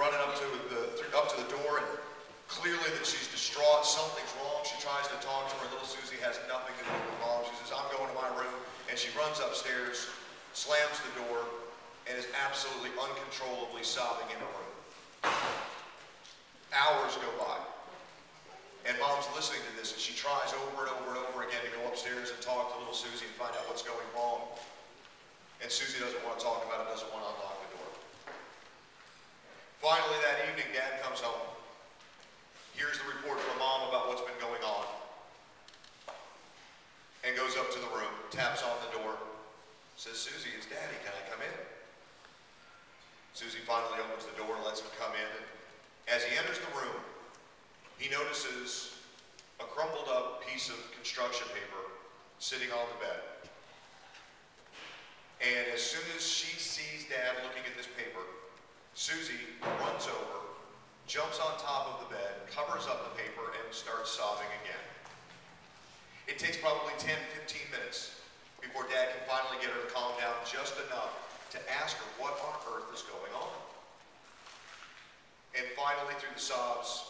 running up to the door, and clearly that she's distraught. Something's wrong. She tries to talk to her. Little Susie has nothing to do with mom. She says, "I'm going to my room," and she runs upstairs, slams the door, and is absolutely uncontrollably sobbing in her room. Hours go by, and mom's listening to this, and she tries over and over and over again to go upstairs and talk to little Susie and find out what's going wrong. And Susie doesn't want to talk about it, doesn't want to unlock the door. Finally, that evening, Dad comes home. Here's the report from Mom about what's been going on. And goes up to the room, taps on the door, says, "Susie, it's Daddy, can I come in?" Susie finally opens the door, lets him come in. And as he enters the room, he notices a crumpled up piece of construction paper sitting on the bed. And as soon as she sees Dad looking at this paper, Susie runs over, jumps on top of the bed, covers up the paper, and starts sobbing again. It takes probably 10, 15 minutes before Dad can finally get her to calm down just enough to ask her what on earth is going on. And finally, through the sobs,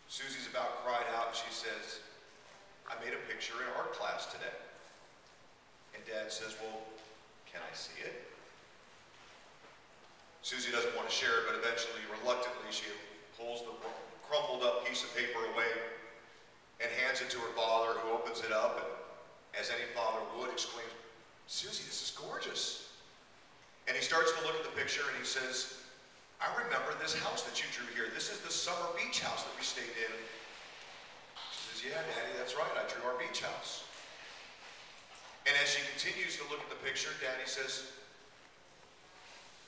Susie's about cried out, and she says, "I made a picture in art class today." And Dad says, "Well, can I see it?" Susie doesn't want to share it, but eventually, reluctantly, she pulls the crumpled up piece of paper away and hands it to her father, who opens it up and, as any father would, exclaims, "Susie, this is gorgeous." And he starts to look at the picture and he says, "I remember this house that you drew here. This is the summer beach house that we stayed in." She says, "Yeah, Daddy, that's right. I drew our beach house." And as she continues to look at the picture, Daddy says,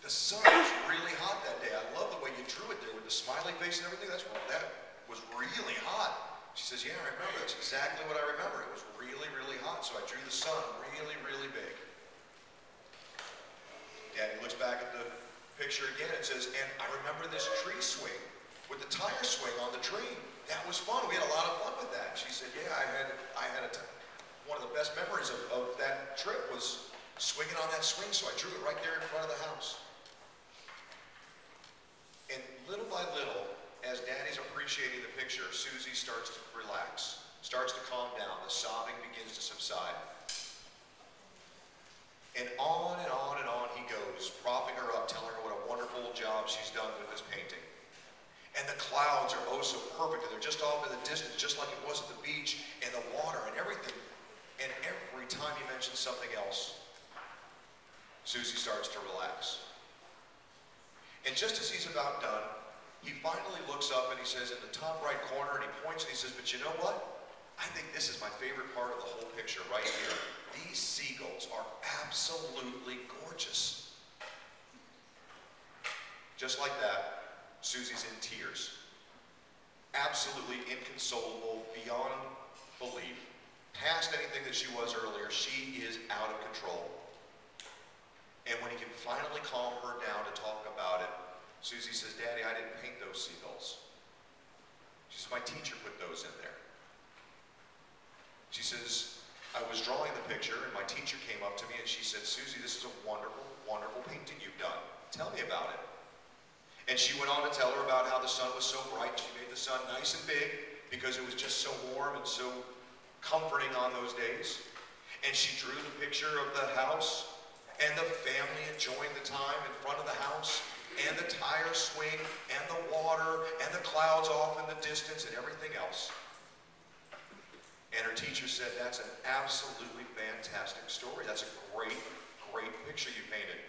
"The sun was really hot that day. I love the way you drew it there with the smiley face and everything. That was really hot." She says, "Yeah, I remember. That's exactly what I remember. It was really, really hot. So I drew the sun really, really big." Daddy looks back at the picture again and says, "And I remember this tree swing with the tire swing on the tree. That was fun. We had a lot of fun with that." She said, "Yeah, I had one of the best memories of that trip was swinging on that swing, so I drew it right there in front of the house." And little by little, as Daddy's appreciating the picture, Susie starts to relax, starts to calm down. The sobbing begins to subside. And on and on and on he goes, propping her up, telling her what a wonderful job she's done with this painting. And the clouds are oh so perfect, and they're just off in the distance, just like it was at the beach, and the water and everything. And every time he mentions something else, Susie starts to relax. And just as he's about done, he finally looks up and he says, in the top right corner, and he points and he says, "But you know what? I think this is my favorite part of the whole picture right here. These seagulls are absolutely gorgeous." Just like that, Susie's in tears. Absolutely inconsolable, beyond belief. Past anything that she was earlier, she is out of control. And when he can finally calm her down to talk about it, Susie says, "Daddy, I didn't paint those seagulls." She says, "My teacher put those in there." She says, "I was drawing the picture and my teacher came up to me and she said, 'Susie, this is a wonderful, wonderful painting you've done. Tell me about it.'" And she went on to tell her about how the sun was so bright. She made the sun nice and big because it was just so warm and so comforting on those days. And she drew the picture of the house and the family enjoying the time in front of the house, and the tire swing, and the water, and the clouds off in the distance, and everything else. And her teacher said, "That's an absolutely fantastic story. That's a great, great picture you painted.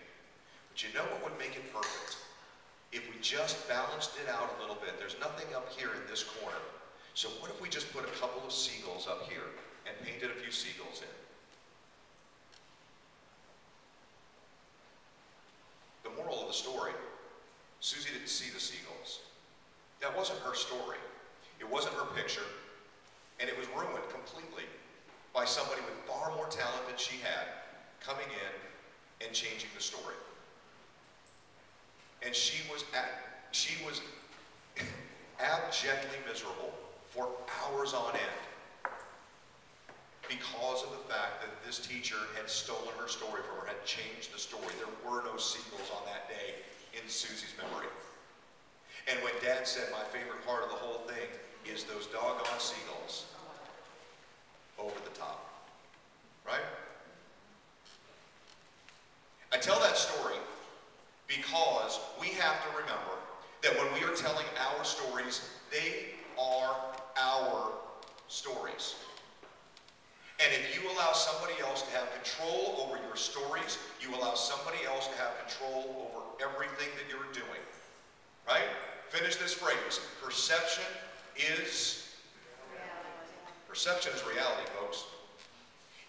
But you know what would make it perfect? If we just balanced it out a little bit. There's nothing up here in this corner. So what if we just put a couple of seagulls up here and painted a few seagulls in?" The moral of the story, Susie didn't see the seagulls. That wasn't her story. It wasn't her picture. And it was ruined completely by somebody with far more talent than she had coming in and changing the story. And she was abjectly miserable for hours on end because of the fact that this teacher had stolen her story from her, had changed the story. There were no seagulls on that day in Susie's memory. dad said, my favorite part of the whole thing is those doggone seagulls over the top. Right? I tell that story because we have to remember that when we are telling our stories, they are our stories. And if you allow somebody else to have control over your stories, you allow somebody else to have control over everything that you're doing. Right? Finish this phrase. Perception is reality, folks.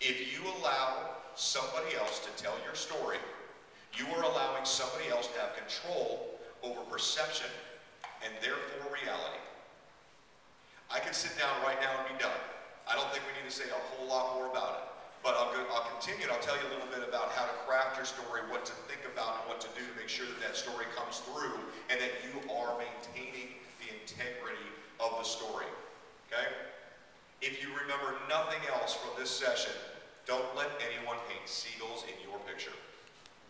If you allow somebody else to tell your story, you are allowing somebody else to have control over perception and therefore reality. I could sit down right now and be done. I don't think we need to say a whole lot more about it. But I'll continue and I'll tell you a little bit about how to craft your story, what to think about, and what to do to make sure that that story comes through and that you are maintaining the integrity of the story. Okay? If you remember nothing else from this session, don't let anyone paint seagulls in your picture.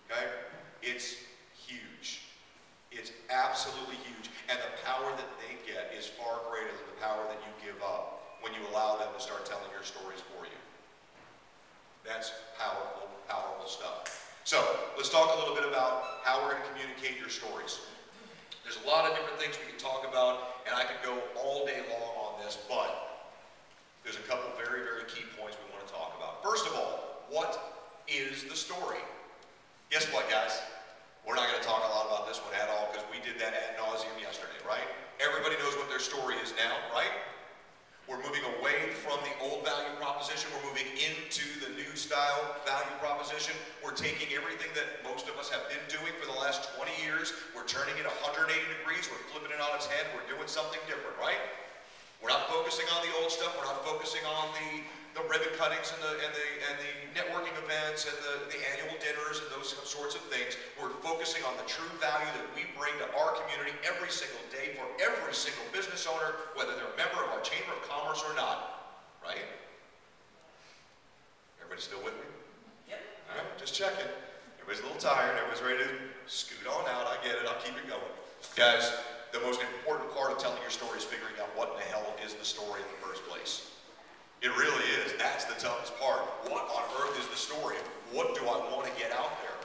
Okay? It's huge. It's absolutely huge. And the power that they get is far greater than the power that you give up when you allow them to start telling your stories for you. That's powerful, powerful stuff. So, let's talk a little bit about how we're going to communicate your stories. There's a lot of different things we can talk about, and I could go all day long on this, but there's a couple very, very key points we want to talk about. First of all, what is the story? Guess what, guys? We're not going to talk a lot about this one at all because we did that ad nauseum yesterday, right? Everybody knows what their story is now, right? We're moving away from the old value proposition. We're moving into the new style value proposition. We're taking everything that most of us have been doing for the last 20 years. We're turning it 180 degrees. We're flipping it on its head. We're doing something different, right? We're not focusing on the old stuff. We're not focusing on the ribbon cuttings and the networking events and the annual dinners and those sorts of things. We're focusing on the true value that we bring to our community every single day for every single business owner, whether they're a member of our Chamber of Commerce or not. Right? Everybody still with me? Yep. All right, just checking. Everybody's a little tired. Everybody's ready to scoot on out. I get it. I'll keep it going. Guys, the most important part of telling your story is figuring out what in the hell is the story in the first place. It really is. That's the toughest part. What on earth is the story? What do I want to get out there?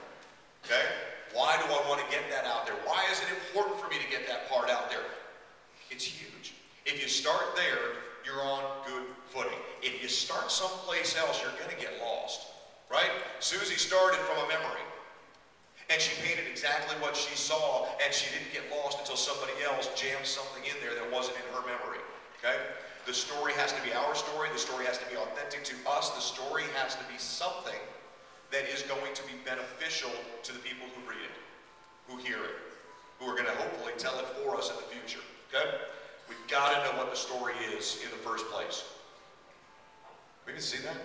Okay? Why do I want to get that out there? Why is it important for me to get that part out there? It's huge. If you start there, you're on good footing. If you start someplace else, you're going to get lost. Right? Susie started from a memory. And she painted exactly what she saw, and she didn't get lost until somebody else jammed something in there that wasn't in her memory. Okay? The story has to be our story. The story has to be authentic to us. The story has to be something that is going to be beneficial to the people who read it, who hear it, who are going to hopefully tell it for us in the future. Okay? We've got to know what the story is in the first place. We can see that?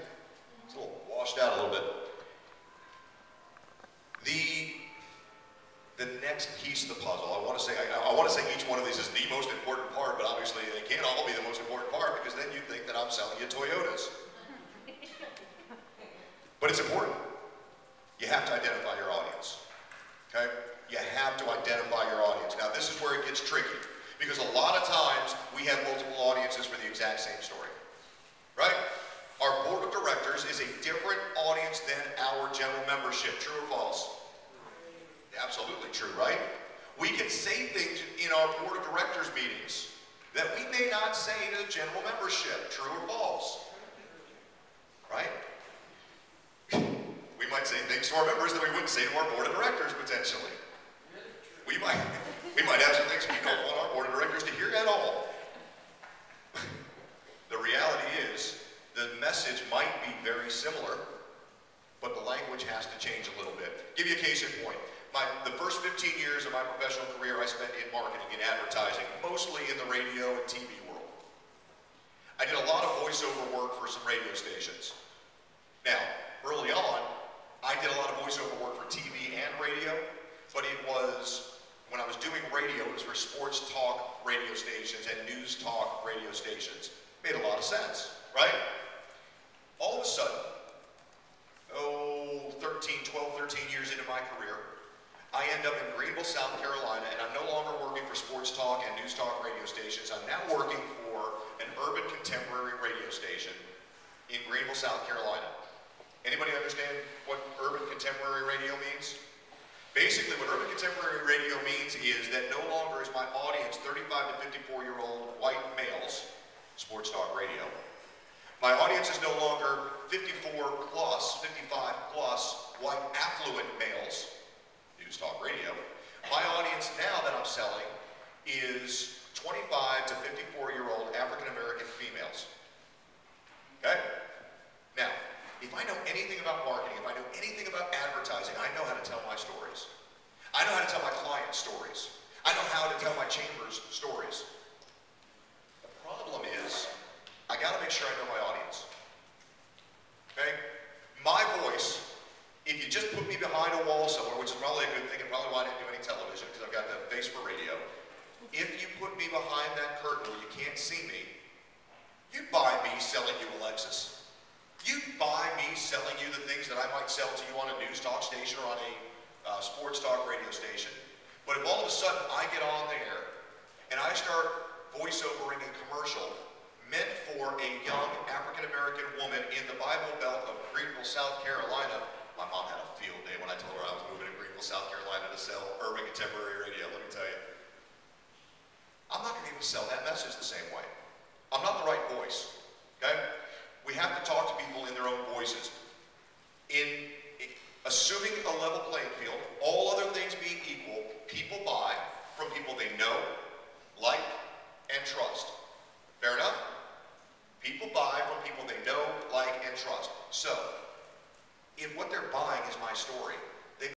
It's a little washed out a little bit. The next piece of the puzzle, I want to say each one of these is the most important part, but obviously they can't all be the most important part because then you think that I'm selling you Toyotas. But it's important. You have to identify your audience. Okay? You have to identify your audience. Now this is where it gets tricky because a lot of times we have multiple audiences for the exact same story. Right? Our board of directors is a different audience than our general membership. True or false? Absolutely true, right? We can say things in our board of directors meetings that we may not say to the general membership. True or false? Right? We might say things to our members that we wouldn't say to our board of directors potentially. We might have some things we don't want our board of directors to hear at all. The reality is, the message might be very similar, but the language has to change a little bit. Give you a case in point. The first 15 years of my professional career I spent in marketing and advertising, mostly in the radio and TV world. I did a lot of voiceover work for some radio stations. Now, early on, I did a lot of voiceover work for TV and radio, but it was, when I was doing radio, it was for sports talk radio stations and news talk radio stations. Made a lot of sense, right? All of a sudden, 12, 13 years into my career, I end up in Greenville, South Carolina, and I'm no longer working for sports talk and news talk radio stations. I'm now working for an urban contemporary radio station in Greenville, South Carolina. Anybody understand what urban contemporary radio means? Basically, what urban contemporary radio means is that no longer is my audience 35 to 54-year-old white males, sports talk radio. My audience is no longer 54 plus, 55 plus white affluent males, news talk radio. My audience now that I'm selling is 25 to 54-year-old African-American females. Okay? Now, if I know anything about marketing, if I know anything about advertising, I know how to tell my stories. I know how to tell my clients' stories. I know how to tell my chamber's stories. The problem is, I gotta make sure I know my audience. Okay? My voice, if you just put me behind a wall somewhere, which is probably a good thing and probably why I didn't do any television, because I've got the face for radio. If you put me behind that curtain where you can't see me, you'd buy me selling you a Lexus. You'd buy me selling you the things that I might sell to you on a news talk station or on a sports talk radio station. But if all of a sudden I get on there and I start voiceovering a commercial meant for a young African-American woman in the Bible Belt of Greenville, South Carolina, my mom had a field day when I told her I was moving to Greenville, South Carolina to sell urban contemporary radio, let me tell you. I'm not going to be able to sell that message the same way. I'm not the right voice, okay? We have to talk to people in their own voices. In assuming a level playing field, all